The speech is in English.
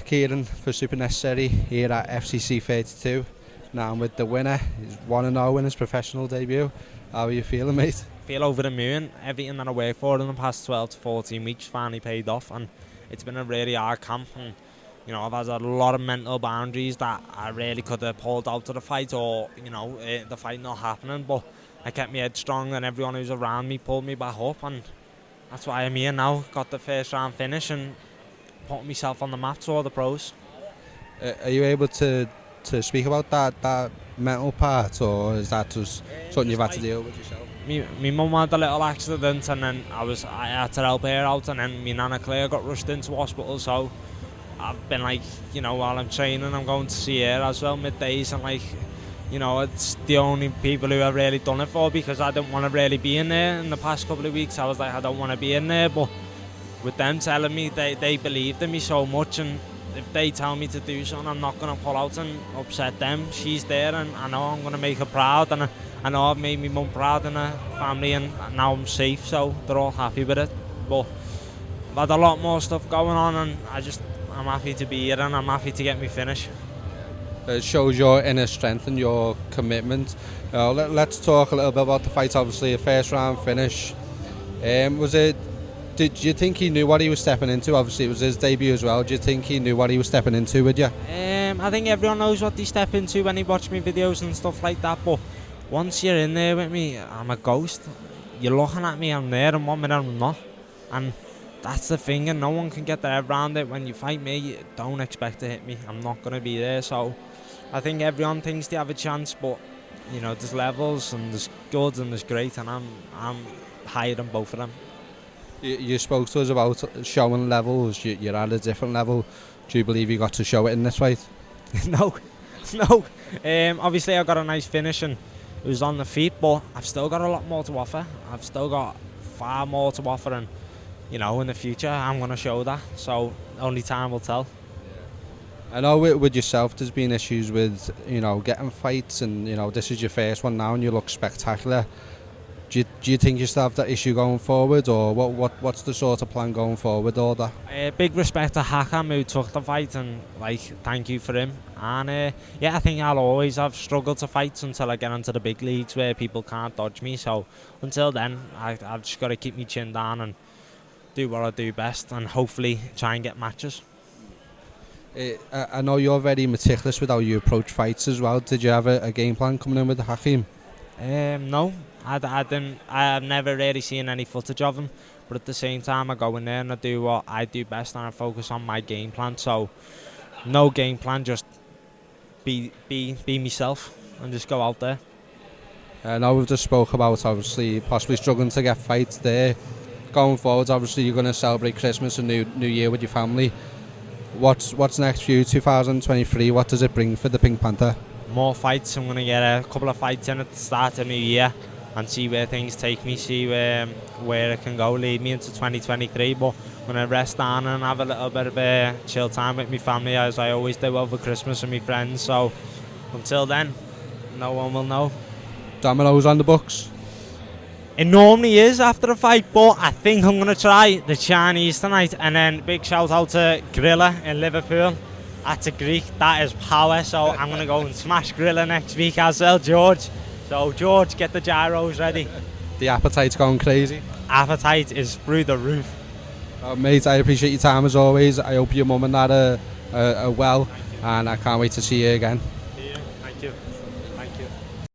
Kieran for Super Necessary here at FCC 32. Now I'm with the winner, his 1-0 in his professional debut. How are you feeling, mate? Feel over the moon. Everything that I worked for in the past 12 to 14 weeks finally paid off, and it's been a really hard camp. And you know, I've had a lot of mental boundaries that I really could have pulled out of the fight, or the fight not happening. But I kept my head strong, and everyone who's around me pulled me back up, and that's why I'm here now. Got the first round finish and put myself on the map to all the pros. Are you able to speak about that mental part, or is that just something you've had to deal with yourself? My mum had a little accident, and then I had to help her out, and then my nana Claire got rushed into hospital. So I've been while I'm training, I'm going to see her as well middays, and it's the only people who I've really done it for, because I didn't want to really be in there in the past couple of weeks. I was like, I don't want to be in there, but with them telling me they believed in me so much, and if they tell me to do something, I'm not going to pull out and upset them. She's there, and I know I'm going to make her proud, and I know I've made my mum proud and her family, and now I'm safe, so they're all happy with it. But I've had a lot more stuff going on, and I'm happy to be here, and I'm happy to get me finish. It shows your inner strength and your commitment. Let's talk a little bit about the fight. Obviously, a first round finish. Did you think he knew what he was stepping into? Obviously, it was his debut as well. Do you think he knew what he was stepping into with you? I think everyone knows what they step into when they watch me videos and stuff like that. But once you're in there with me, I'm a ghost. You're looking at me, I'm there, and 1 minute I'm not. And that's the thing, and no one can get their head around it. When you fight me, you don't expect to hit me. I'm not going to be there. So I think everyone thinks they have a chance, but there's levels, and there's good and there's great, and I'm higher than both of them. You spoke to us about showing levels. You're at a different level. Do you believe you got to show it in this fight? No. Obviously, I got a nice finish, and it was on the feet, but I've still got a lot more to offer. I've still got far more to offer, and in the future, I'm going to show that. So only time will tell. I know with yourself, there's been issues with getting fights, and this is your first one now, and you look spectacular. Do you think you still have that issue going forward, or what's the sort of plan going forward, or that? Big respect to Hakam, who took the fight, and thank you for him. And I think I'll always have struggled to fight until I get into the big leagues where people can't dodge me. So until then, I've just got to keep my chin down and do what I do best, and hopefully try and get matches. I know you're very meticulous with how you approach fights as well. Did you have a game plan coming in with Hakeem? No, I didn't. I've never really seen any footage of him, but at the same time, I go in there and I do what I do best, and I focus on my game plan. So no game plan, just be myself and just go out there. Now we've just spoke about obviously possibly struggling to get fights there. Going forward, obviously you're going to celebrate Christmas and New Year with your family. What's next for you, 2023? What does it bring for the Pink Panther? More fights. I'm going to get a couple of fights in at the start of New Year and see where things take me, see where it can go, lead me into 2023. But I'm going to rest down and have a little bit of a chill time with my family, as I always do over Christmas, and my friends. So until then, no one will know. Dominoes on the books? It normally is after a fight, but I think I'm going to try the Chinese tonight. And then big shout out to Grilla in Liverpool. That's a Greek, that is power. So I'm going to go and smash Grilla next week as well, George. So George, get the gyros ready. The appetite's going crazy? Appetite is through the roof. Mate, I appreciate your time as always. I hope your mum and dad are well, and I can't wait to see you again. Thank you.